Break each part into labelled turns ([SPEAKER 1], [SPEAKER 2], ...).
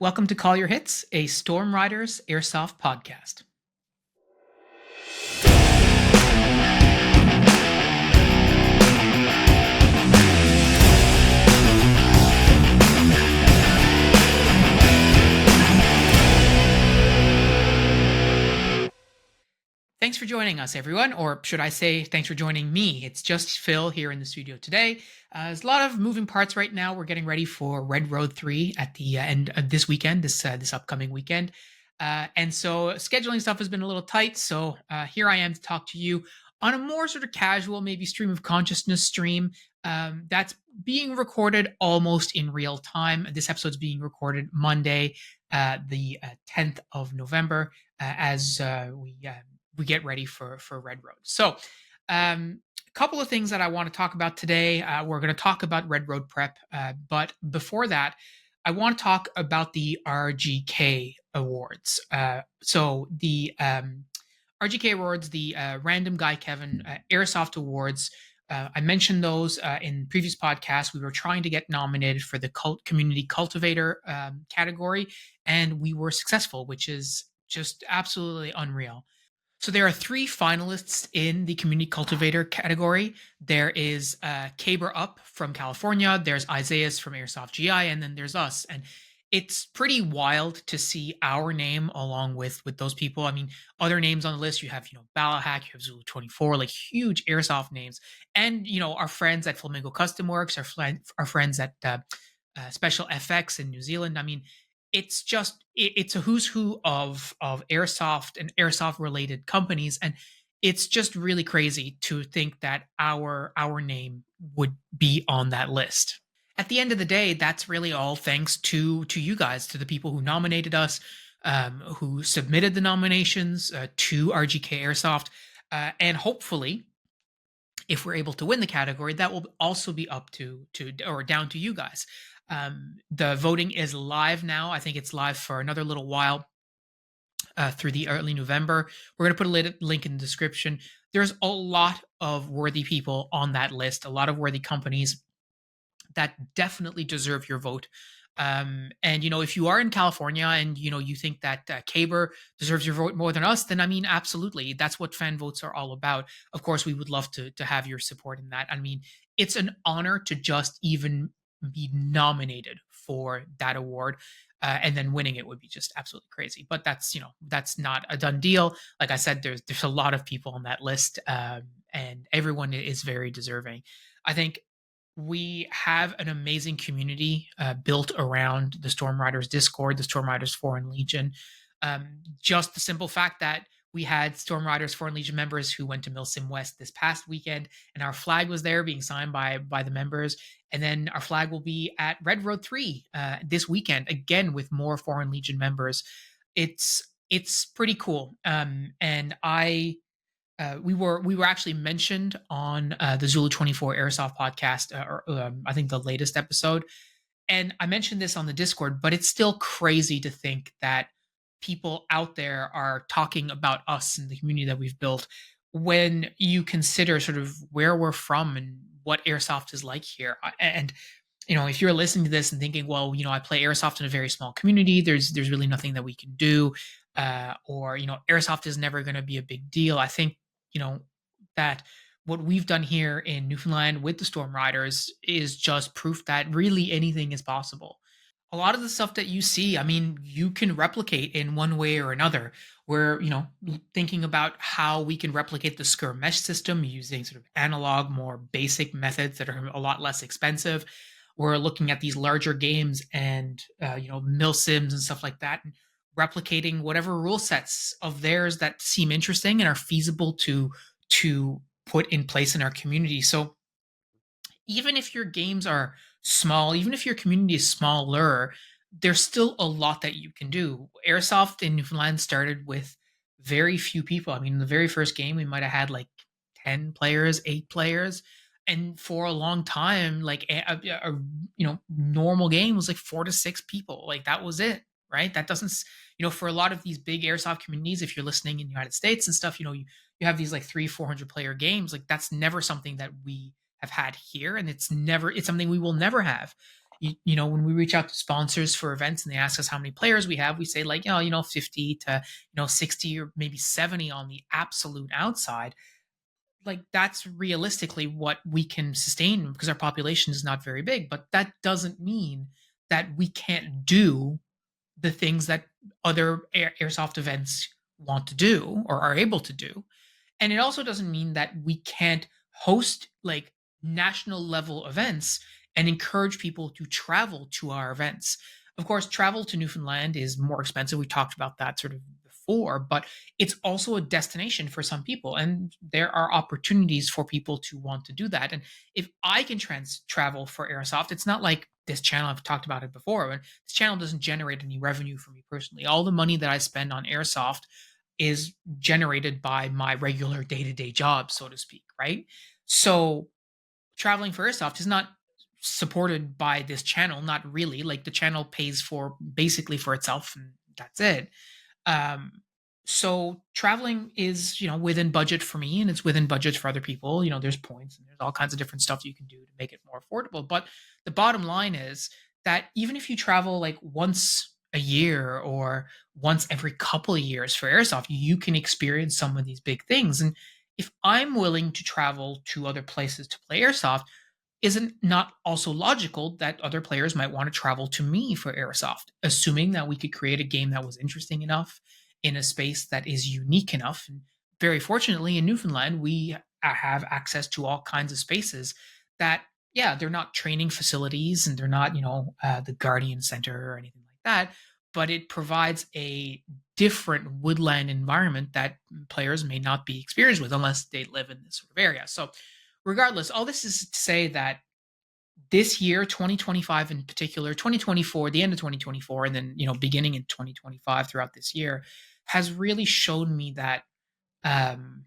[SPEAKER 1] Welcome to Call Your Hits, a Storm Riders Airsoft podcast. Thanks for joining us, everyone, or should I say, thanks for joining me. It's just Phil here in the studio today. There's a lot of moving parts right now. We're getting ready for Red Road 3 at the end of this weekend, this upcoming weekend. And so scheduling stuff has been a little tight. So here I am to talk to you on a more sort of casual, maybe stream of consciousness stream that's being recorded almost in real time. This episode's being recorded Monday, the 10th of November, as we get ready for Red Road. So, a couple of things that I want to talk about today. We're going to talk about Red Road prep, but before that, I want to talk about the RGK Awards. So the RGK Awards, the Random Guy Kevin Airsoft Awards. I mentioned those in previous podcasts. We were trying to get nominated for the community cultivator category, and we were successful, which is just absolutely unreal. So there are three finalists in the community cultivator category. There is Caber Up from California. There's Isaiah from Airsoft GI, and then there's us. And it's pretty wild to see our name along with those people. I mean, other names on the list, you have, Balahack, you have Zulu 24, like huge Airsoft names. And, our friends at Flamingo Custom Works, our friends at Special FX in New Zealand. I mean, it's a who's who of airsoft and airsoft related companies, and it's just really crazy to think that our name would be on that list. At the end of the day, that's really all thanks to you guys, to the people who nominated us, who submitted the nominations to RGK Airsoft, and hopefully, if we're able to win the category, that will also be up to or down to you guys. The voting is live now. I think it's live for another little while through the early November. We're going to put a link in the description. There's a lot of worthy people on that list, a lot of worthy companies that definitely deserve your vote. And if you are in California and you think that Caber deserves your vote more than us, then I mean, absolutely, that's what fan votes are all about. Of course, we would love to have your support in that. I mean, it's an honor to just even be nominated for that award. And then winning it would be just absolutely crazy. But that's not a done deal. Like I said, there's a lot of people on that list, and everyone is very deserving. I think we have an amazing community built around the Storm Riders Discord, the Storm Riders Foreign Legion. Just the simple fact that we had Storm Riders Foreign Legion members who went to Milsim West this past weekend, and our flag was there being signed by the members. And then our flag will be at Red Road 3 this weekend, again with more Foreign Legion members. It's pretty cool. And we were actually mentioned on the Zulu 24 Airsoft podcast, I think the latest episode. And I mentioned this on the Discord, but it's still crazy to think that people out there are talking about us and the community that we've built when you consider sort of where we're from and what airsoft is like here. And if you're listening to this and thinking, well, I play airsoft in a very small community, there's really nothing that we can do, or airsoft is never going to be a big deal. I think that what we've done here in Newfoundland with the Storm Riders is just proof that really anything is possible. A lot of the stuff that you see, I mean, you can replicate in one way or another. We're, thinking about how we can replicate the skirmish mesh system using sort of analog, more basic methods that are a lot less expensive. We're looking at these larger games and, mil sims and stuff like that, and replicating whatever rule sets of theirs that seem interesting and are feasible to put in place in our community. So even if your games are small, even if your community is smaller, there's still a lot that you can do. Airsoft in Newfoundland started with very few people. I mean, in the very first game, we might have had like 10 players, 8 players. And for a long time, like a normal game was like 4 to 6 people. Like that was it, right? That doesn't, for a lot of these big airsoft communities, if you're listening in the United States and stuff, you have these like 300-400 player games. Like that's never something that we have had here, and it's something we will never have. When we reach out to sponsors for events and they ask us how many players we have, we say like, 50 to 60 or maybe 70 on the absolute outside. Like that's realistically what we can sustain because our population is not very big, but that doesn't mean that we can't do the things that other airsoft events want to do or are able to do. And it also doesn't mean that we can't host like national level events and encourage people to travel to our events. Of course, travel to Newfoundland is more expensive. We talked about that sort of before, but it's also a destination for some people. And there are opportunities for people to want to do that. And if I can travel for Airsoft, it's not like this channel, I've talked about it before, but this channel doesn't generate any revenue for me personally. All the money that I spend on Airsoft is generated by my regular day-to-day job, so to speak, right? So traveling for Airsoft is not supported by this channel, not really. Like the channel pays for basically for itself and that's it. Um, so traveling is, within budget for me and it's within budget for other people. There's points and there's all kinds of different stuff you can do to make it more affordable. But the bottom line is that even if you travel like once a year or once every couple of years for Airsoft, you can experience some of these big things. And if I'm willing to travel to other places to play Airsoft, isn't not also logical that other players might want to travel to me for Airsoft, assuming that we could create a game that was interesting enough in a space that is unique enough. And very fortunately, in Newfoundland, we have access to all kinds of spaces that, yeah, they're not training facilities and they're not, the Guardian Center or anything like that, but it provides a different woodland environment that players may not be experienced with unless they live in this sort of area. So, regardless, all this is to say that this year, 2025 in particular, 2024, the end of 2024, and then, beginning in 2025 throughout this year, has really shown me that um,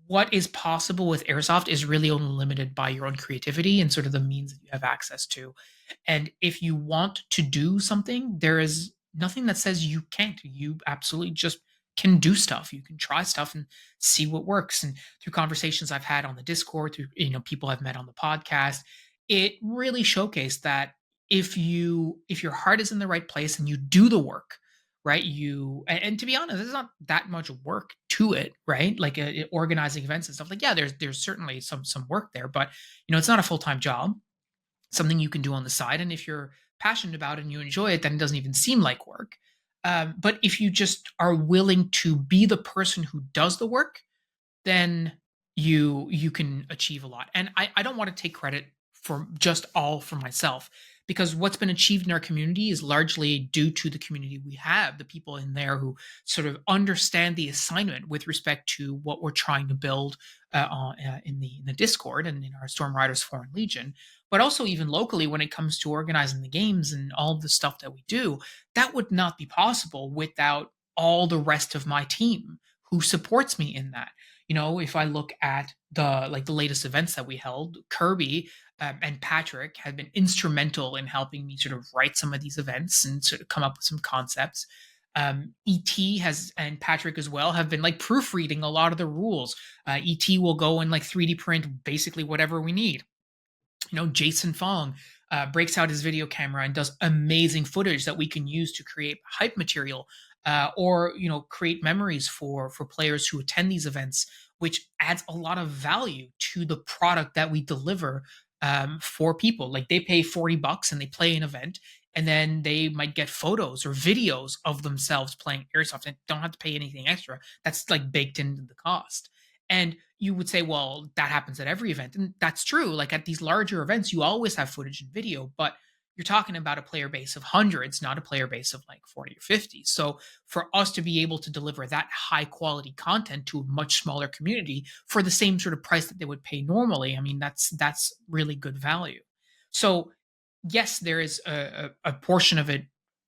[SPEAKER 1] what is possible with Airsoft is really only limited by your own creativity and sort of the means that you have access to. And if you want to do something, there is nothing that says you can't. You absolutely just can do stuff. You can try stuff and see what works. And through conversations I've had on the Discord, through people I've met on the podcast, it really showcased that if your heart is in the right place and you do the work, right? And to be honest, there's not that much work to it, right? Like organizing events and stuff. Like, yeah, there's certainly some work there, but it's not a full time job. Something you can do on the side, and if you're passionate about it and you enjoy it, then it doesn't even seem like work. But if you just are willing to be the person who does the work, then you can achieve a lot. And I don't want to take credit for just all for myself because what's been achieved in our community is largely due to the community we have, the people in there who sort of understand the assignment with respect to what we're trying to build in the Discord and in our Storm Riders Foreign Legion, but also even locally when it comes to organizing the games and all of the stuff that we do. That would not be possible without all the rest of my team who supports me in that. If I look at the latest events that we held, Kirby and Patrick have been instrumental in helping me sort of write some of these events and sort of come up with some concepts. Et has and Patrick as well have been like proofreading a lot of the rules. Et will go and like 3D print basically whatever we need. Jason Fong breaks out his video camera and does amazing footage that we can use to create hype material, or create memories for players who attend these events, which adds a lot of value to the product that we deliver for people. Like they pay $40 and they play an event, and then they might get photos or videos of themselves playing Airsoft and don't have to pay anything extra. That's like baked into the cost. And you would say, well, that happens at every event. And that's true. Like at these larger events, you always have footage and video, but you're talking about a player base of hundreds, not a player base of like 40 or 50. So for us to be able to deliver that high quality content to a much smaller community for the same sort of price that they would pay normally, I mean, that's really good value. So yes, there is a portion of it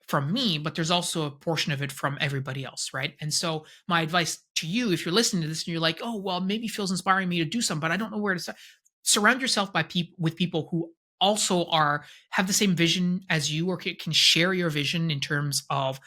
[SPEAKER 1] from me, but there's also a portion of it from everybody else, right? And so my advice to you, if you're listening to this and you're like, oh, well, maybe Phil's inspiring me to do something, but I don't know where to start. Surround yourself with people who also are have the same vision as you, or can share your vision in terms of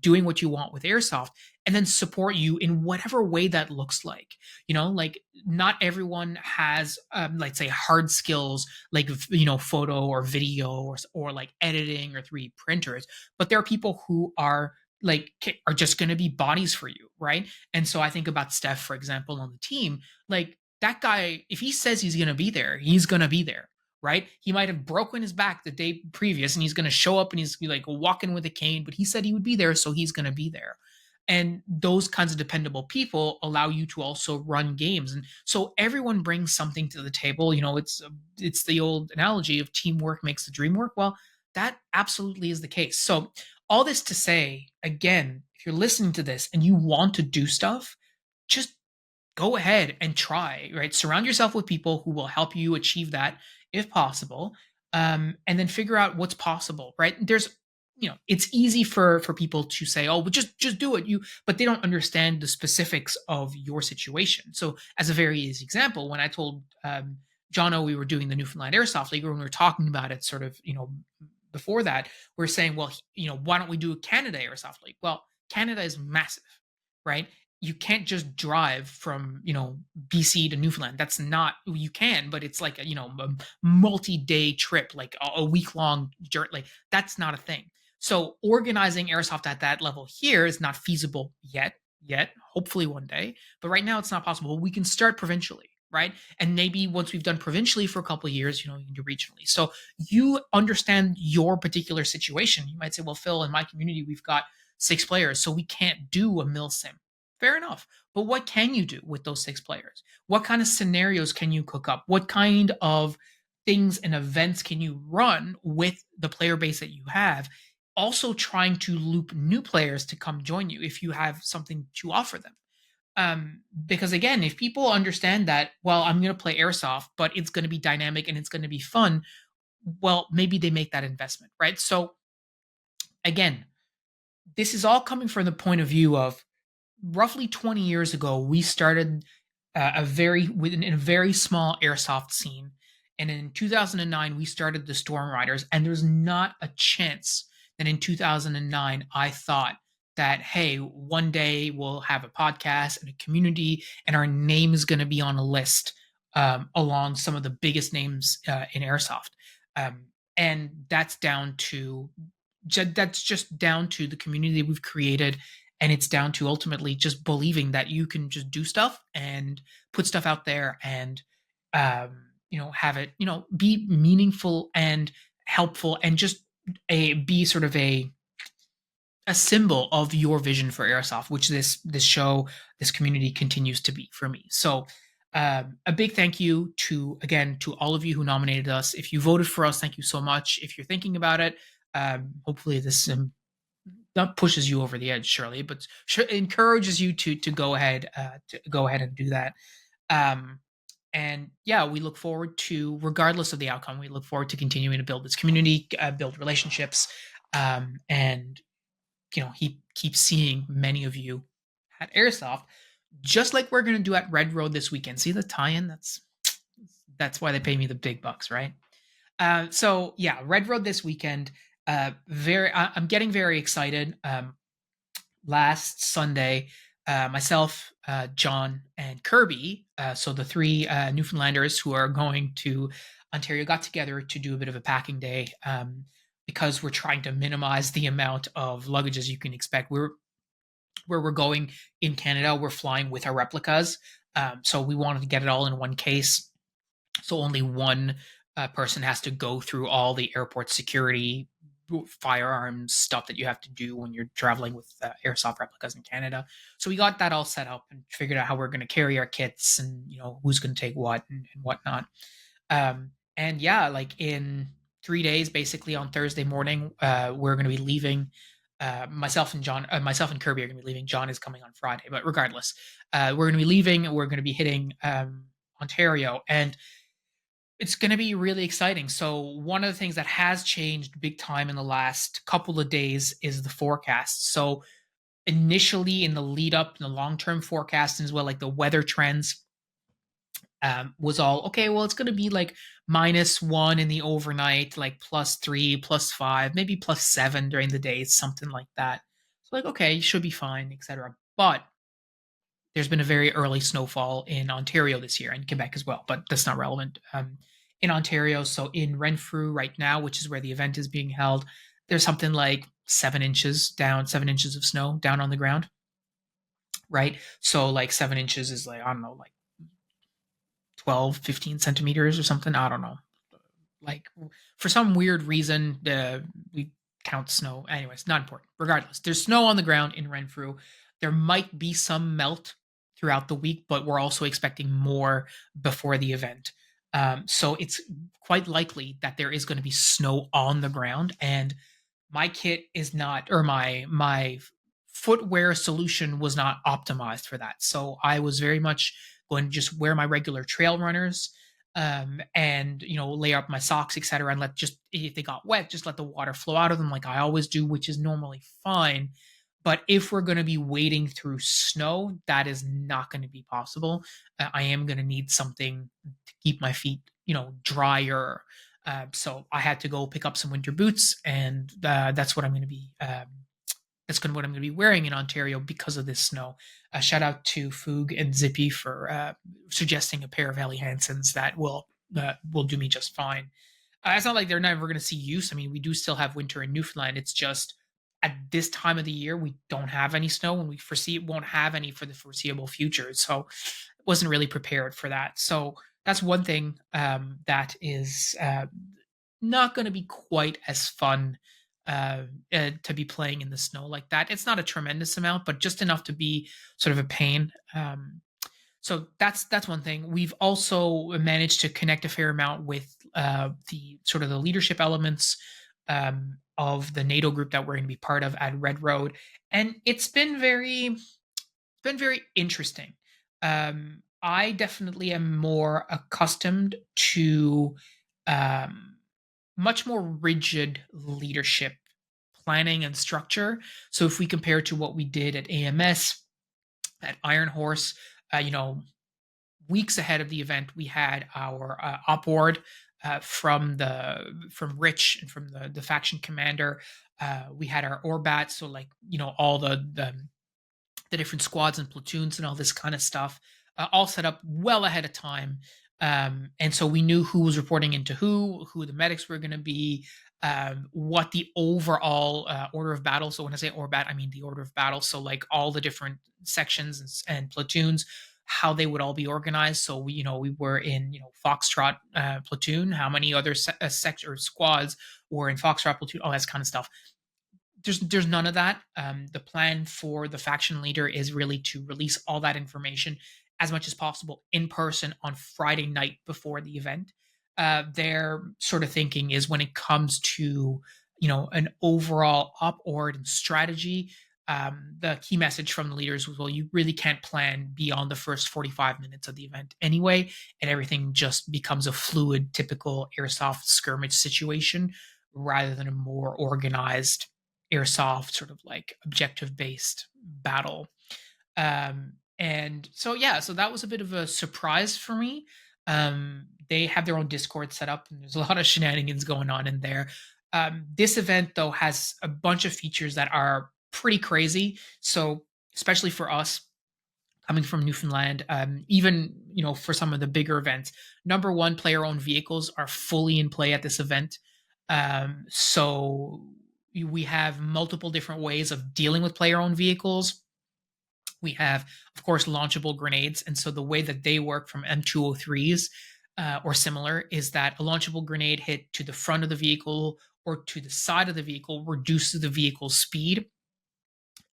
[SPEAKER 1] doing what you want with airsoft, and then support you in whatever way that looks like. Like, not everyone has like, say, hard skills like photo or video, or like editing or 3D printers, but there are people who are like are just going to be bodies for you, right? And so I think about Steph, for example, on the team. Like, that guy, if he says he's going to be there, he's going to be there, right? He might have broken his back the day previous and he's going to show up and he's like walking with a cane, but he said he would be there, so he's going to be there. And those kinds of dependable people allow you to also run games. And so everyone brings something to the table. It's the old analogy of teamwork makes the dream work. Well, that absolutely is the case. So all this to say, again, if you're listening to this and you want to do stuff, just go ahead and try, right? Surround yourself with people who will help you achieve that if possible. And then figure out what's possible, right? It's easy for people to say, oh, but just do it. But they don't understand the specifics of your situation. So as a very easy example, when I told Jono we were doing the Newfoundland Airsoft League, or when we were talking about it sort of, before that, we're saying, well, why don't we do a Canada Airsoft League? Well, Canada is massive, right? You can't just drive from BC to Newfoundland. That's not, you can, but it's like a multi-day trip, like a week-long journey. Like, that's not a thing. So organizing airsoft at that level here is not feasible yet. Hopefully one day, but right now it's not possible. We can start provincially, right? And maybe once we've done provincially for a couple of years, you can do regionally. So you understand your particular situation. You might say, well, Phil, in my community we've got 6 players, so we can't do a mil sim. Fair enough. But what can you do with those 6 players? What kind of scenarios can you cook up? What kind of things and events can you run with the player base that you have? Also trying to loop new players to come join you if you have something to offer them. Because again, if people understand that, well, I'm going to play airsoft, but it's going to be dynamic and it's going to be fun, well, maybe they make that investment, right? So again, this is all coming from the point of view of roughly 20 years ago, we started in a very small airsoft scene. And in 2009, we started the Storm Riders. And there's not a chance that in 2009, I thought that, hey, one day we'll have a podcast and a community, and our name is going to be on a list along some of the biggest names in airsoft. And that's just down to the community we've created, and it's down to ultimately just believing that you can just do stuff and put stuff out there and have it be meaningful and helpful, and just be sort of a symbol of your vision for airsoft, which this show, this community continues to be for me. So a big thank you to all of you who nominated us. If you voted for us, thank you so much. If you're thinking about it, hopefully this not pushes you over the edge, surely, but encourages you to go ahead and do that. And yeah, we look forward to, regardless of the outcome, we look forward to continuing to build this community, build relationships, and keep seeing many of you at Airsoft, just like we're going to do at Red Road this weekend. See the tie-in? That's why they pay me the big bucks, right? So yeah, Red Road this weekend. I'm getting very excited. Last Sunday, myself, John, and Kirby, so the 3 Newfoundlanders who are going to Ontario, got together to do a bit of a packing day, because we're trying to minimize the amount of luggage as you can expect. Where we're going in Canada, we're flying with our replicas, so we wanted to get it all in one case. So only one person has to go through all the airport security, firearms stuff that you have to do when you're traveling with airsoft replicas in Canada. So we got that all set up and figured out how we're going to carry our kits, and who's going to take what and whatnot. And yeah, like in 3 days, basically on Thursday morning, we're going to be leaving. Myself and Kirby are going to be leaving. John is coming on Friday, but regardless, we're going to be leaving. We're going to be hitting Ontario, and it's going to be really exciting. So one of the things that has changed big time in the last couple of days is the forecast. So initially in the lead up, in the long-term forecast as well, like the weather trends, was all okay. Well, it's going to be like -1 in the overnight, like +3, +5, maybe +7 during the day, something like that. So, like, okay, you should be fine, etc. But there's been a very early snowfall in Ontario this year and Quebec as well, but that's not relevant. In Ontario, so in Renfrew right now, which is where the event is being held, there's something like 7 inches down, 7 inches of snow down on the ground, right? So like 7 inches is like, I don't know, like 12, 15 centimeters or something. I don't know. Like for some weird reason, we count snow. Anyways, not important. Regardless, there's snow on the ground in Renfrew. There might be some melt throughout the week, but we're also expecting more before the event. So it's quite likely that there is going to be snow on the ground, and my kit is not, or my footwear solution was not optimized for that. So I was very much going to just wear my regular trail runners, and lay up my socks, etc., and let, just if they got wet, just let the water flow out of them like I always do, which is normally fine. But if we're going to be wading through snow, that is not going to be possible. I am going to need something to keep my feet drier. So I had to go pick up some winter boots, and that's what I'm going to be. What I'm going to be wearing in Ontario because of this snow. Shout out to Foog and Zippy for suggesting a pair of Helly Hansons that will do me just fine. It's not like they're never going to see use. I mean, we do still have winter in Newfoundland. It's just at this time of the year we don't have any snow, and we foresee it won't have any for the foreseeable future. So, I wasn't really prepared for that. So that's one thing that is not going to be quite as fun to be playing in the snow like that. It's not a tremendous amount, but just enough to be sort of a pain. So that's one thing. We've also managed to connect a fair amount with the sort of the leadership elements of the NATO group that we're going to be part of at Red Road, and it's been very interesting. I definitely am more accustomed to um, much more rigid leadership planning and structure. So if we compare to what we did at AMS, at Iron Horse, you know, weeks ahead of the event, we had our op board from Rich and from the faction commander. We had our Orbat, so like all the different squads and platoons and all this kind of stuff, all set up well ahead of time. And so we knew who was reporting into who the medics were going to be, what the overall order of battle. So when I say Orbat, I mean the order of battle. So like all the different sections and platoons, how they would all be organized. So we were in Foxtrot platoon. How many other or squads were in Foxtrot platoon? All that kind of stuff. There's none of that. The plan for the faction leader is really to release all that information as much as possible in person on Friday night before the event. Their sort of thinking is when it comes to an overall op ord and strategy. The key message from the leaders was, well, you really can't plan beyond the first 45 minutes of the event anyway, and everything just becomes a fluid, typical airsoft skirmish situation rather than a more organized airsoft sort of like objective based battle. And so yeah, so that was a bit of a surprise for me. They have their own Discord set up, and there's a lot of shenanigans going on in there. This event though has a bunch of features that are pretty crazy. So especially for us coming from Newfoundland, even for some of the bigger events, number one, player-owned vehicles are fully in play at this event. So we have multiple different ways of dealing with player-owned vehicles. We have, of course, launchable grenades, and so the way that they work from M203s or similar is that a launchable grenade hit to the front of the vehicle or to the side of the vehicle reduces the vehicle's speed.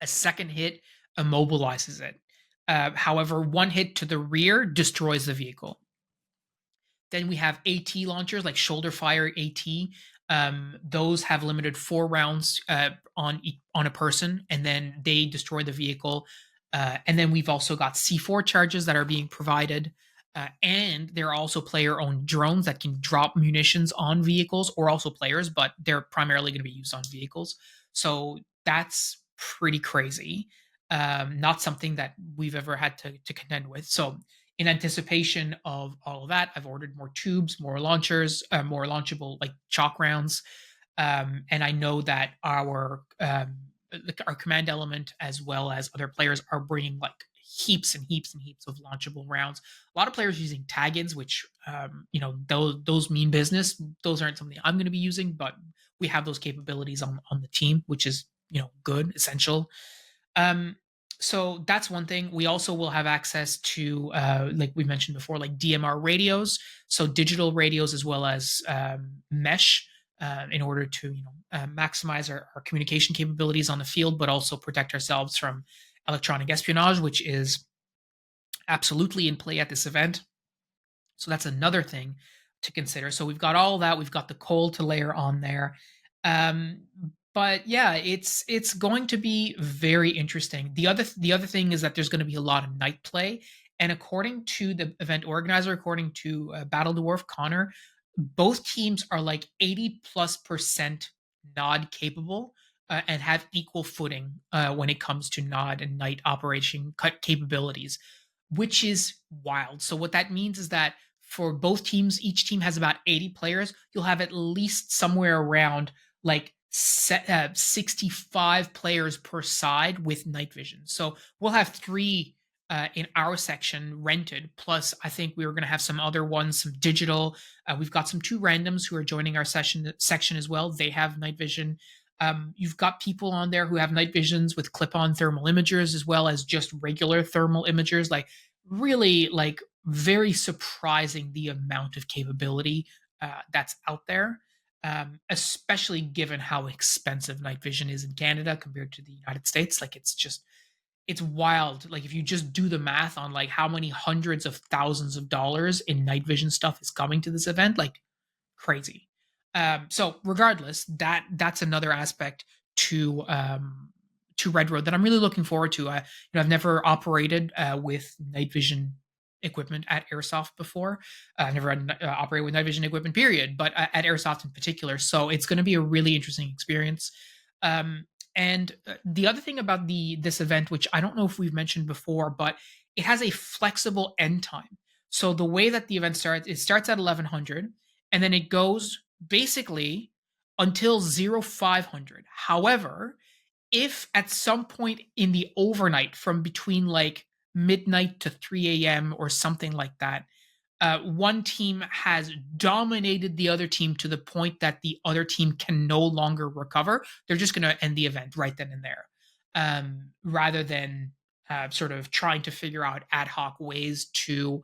[SPEAKER 1] A second hit immobilizes it. However, one hit to the rear destroys the vehicle. Then we have AT launchers like shoulder fire AT. Those have limited 4 rounds on a person, and then they destroy the vehicle. And then we've also got C4 charges that are being provided. And there are also player-owned drones that can drop munitions on vehicles, or also players, but they're primarily going to be used on vehicles. So that's pretty crazy. Not something that we've ever had to contend with. So in anticipation of all of that, I've ordered more tubes, more launchers, more launchable like chalk rounds, and I know that our command element as well as other players are bringing like heaps and heaps and heaps of launchable rounds. A lot of players using tag-ins, which those mean business. Those aren't something I'm going to be using, but we have those capabilities on the team, which is good, essential. Um, so that's one thing. We also will have access to, like we mentioned before, like DMR radios, so digital radios as well as mesh, in order to maximize our communication capabilities on the field, but also protect ourselves from electronic espionage, which is absolutely in play at this event. So that's another thing to consider. So we've got all that. We've got the coal to layer on there. Um, but yeah, it's going to be very interesting. The other thing is that there's going to be a lot of night play, and according to the event organizer, according to Battle Dwarf Connor, both teams are like 80+% nod capable, and have equal footing when it comes to nod and night operation capabilities, which is wild. So what that means is that for both teams, each team has about 80 players. You'll have at least somewhere around like 65 players per side with night vision. So we'll have three in our section rented. Plus, I think we were going to have some other ones, some digital. We've got some two randoms who are joining our section as well. They have night vision. You've got people on there who have night visions with clip-on thermal imagers as well as just regular thermal imagers. Like really, like very surprising the amount of capability that's out there, especially given how expensive night vision is in Canada compared to the United States. Like it's wild. Like if you just do the math on like how many hundreds of thousands of dollars in night vision stuff is coming to this event, like crazy. So regardless, that's another aspect to Red Road that I'm really looking forward to. I've never operated with night vision equipment at Airsoft before. I've never had operated with night vision equipment, period, but at Airsoft in particular. So it's going to be a really interesting experience. And the other thing about this event, which I don't know if we've mentioned before, but it has a flexible end time. So the way that the event starts, it starts at 1100, and then it goes basically until 0500. However, if at some point in the overnight from between like midnight to 3 a.m. or something like that, one team has dominated the other team to the point that the other team can no longer recover, they're just going to end the event right then and there, rather than sort of trying to figure out ad hoc ways to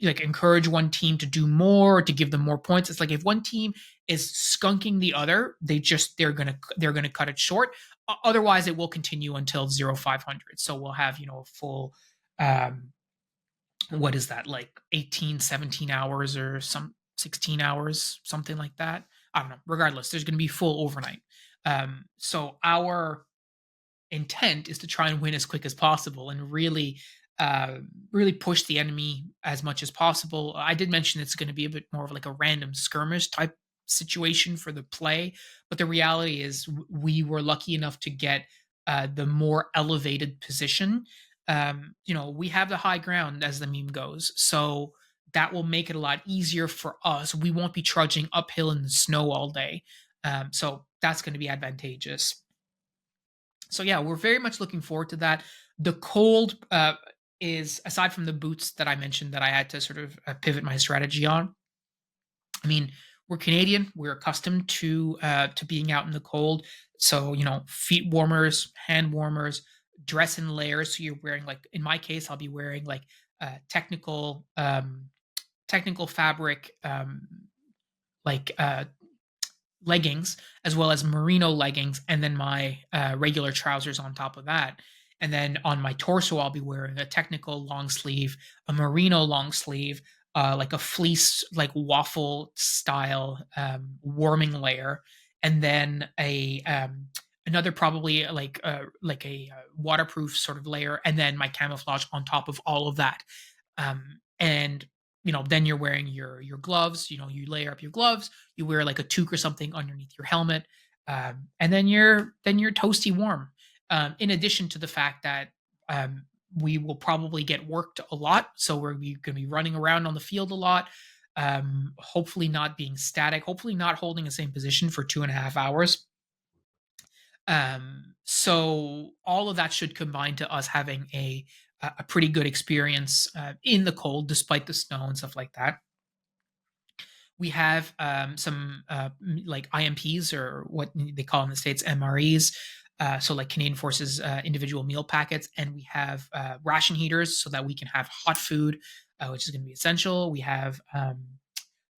[SPEAKER 1] like encourage one team to do more, to give them more points. It's like if one team is skunking the other, they're gonna cut it short. Otherwise, it will continue until 0500. So we'll have a full what is that, like 18, 17 hours or some 16 hours, something like that. I don't know. Regardless, there's going to be full overnight. So our intent is to try and win as quick as possible and really push the enemy as much as possible. I did mention it's going to be a bit more of like a random skirmish type situation for the play, but the reality is we were lucky enough to get the more elevated position. We have the high ground, as the meme goes, so that will make it a lot easier for us. We won't be trudging uphill in the snow all day, so that's going to be advantageous. So yeah, we're very much looking forward to that. The cold is, aside from the boots that I mentioned that I had to sort of pivot my strategy on. I mean, we're Canadian. We're accustomed to being out in the cold. So feet warmers, hand warmers, dress in layers. So you're wearing, like in my case, I'll be wearing like technical fabric, like leggings, as well as merino leggings, and then my regular trousers on top of that. And then on my torso, I'll be wearing a technical long sleeve, a merino long sleeve, like a fleece, like waffle style warming layer, and then another probably like a waterproof sort of layer, and then my camouflage on top of all of that. And then you're wearing your gloves. You layer up your gloves, you wear like a toque or something underneath your helmet, and then you're toasty warm. In addition to the fact that we will probably get worked a lot. So we're going to be running around on the field a lot. Hopefully not being static. Hopefully not holding the same position for 2.5 hours. So all of that should combine to us having a pretty good experience in the cold, despite the snow and stuff like that. We have some like IMPs, or what they call in the States MREs. So like Canadian Forces individual meal packets, and we have ration heaters so that we can have hot food, which is going to be essential. We have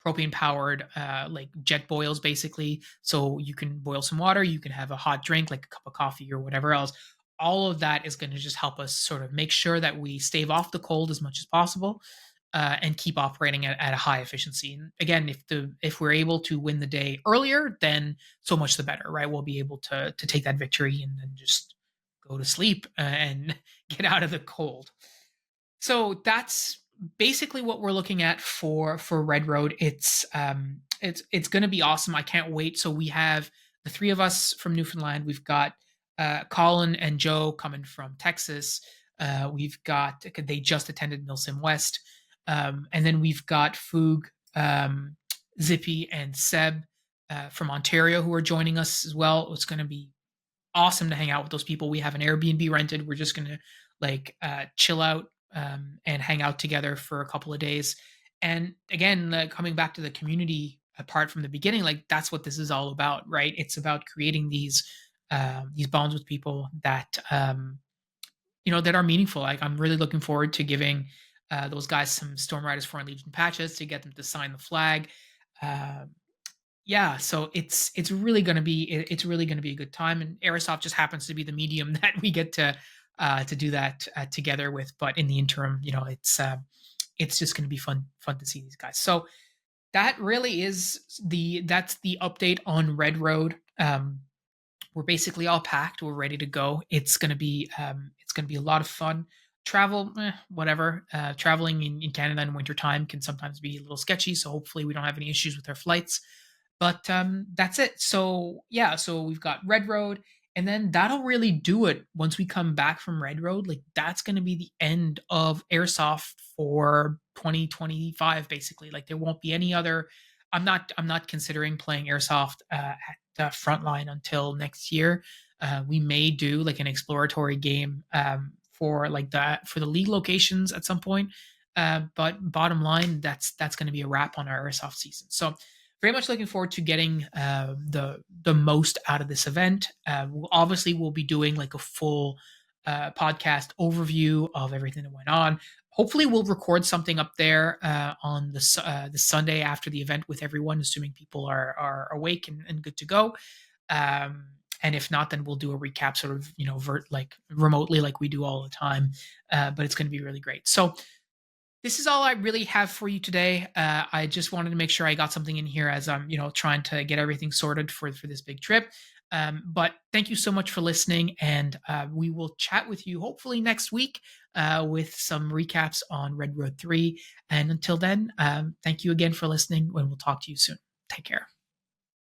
[SPEAKER 1] propane powered like jet boils, basically, so you can boil some water, you can have a hot drink like a cup of coffee or whatever else. All of that is going to just help us sort of make sure that we stave off the cold as much as possible, and keep operating at a high efficiency. And again, if we're able to win the day earlier, then so much the better, right? We'll be able to take that victory and then just go to sleep and get out of the cold. So that's basically what we're looking at for Red Road. It's going to be awesome. I can't wait. So we have the three of us from Newfoundland. We've got Colin and Joe coming from Texas. We've got they just attended Milsim West, and then we've got Foog, Zippy, and Seb from Ontario who are joining us as well. It's going to be awesome to hang out with those people. We have an Airbnb rented. We're just going to like chill out and hang out together for a couple of days. And again, coming back to the community apart from the beginning, like that's what this is all about, right? It's about creating these bonds with people that that are meaningful. Like I'm really looking forward to giving those guys some Storm Riders Foreign Legion patches to get them to sign the flag. Uh, yeah, so it's really going to be a good time, and Airsoft just happens to be the medium that we get to do that together with. But in the interim, it's just going to be fun to see these guys. So that really is that's the update on Red Road. We're basically all packed. We're ready to go. It's gonna be a lot of fun. Travel, whatever. Traveling in Canada in wintertime can sometimes be a little sketchy. So hopefully we don't have any issues with our flights. But that's it. So yeah, so we've got Red Road, and then that'll really do it. Once we come back from Red Road, like that's going to be the end of Airsoft for 2025. Basically, like there won't be any other. I'm not considering playing Airsoft at Frontline until next year. We may do like an exploratory game for the league locations at some point. But bottom line, that's going to be a wrap on our Airsoft season. So very much looking forward to getting the most out of this event. We'll be doing like a full podcast overview of everything that went on. Hopefully, we'll record something up there on the Sunday after the event with everyone, assuming people are awake and good to go. And if not, then we'll do a recap, sort of like remotely, like we do all the time. But it's going to be really great. So this is all I really have for you today. I just wanted to make sure I got something in here as I'm, trying to get everything sorted for this big trip. But thank you so much for listening, and we will chat with you hopefully next week with some recaps on Red Road 3. And until then, thank you again for listening, and we'll talk to you soon. Take care.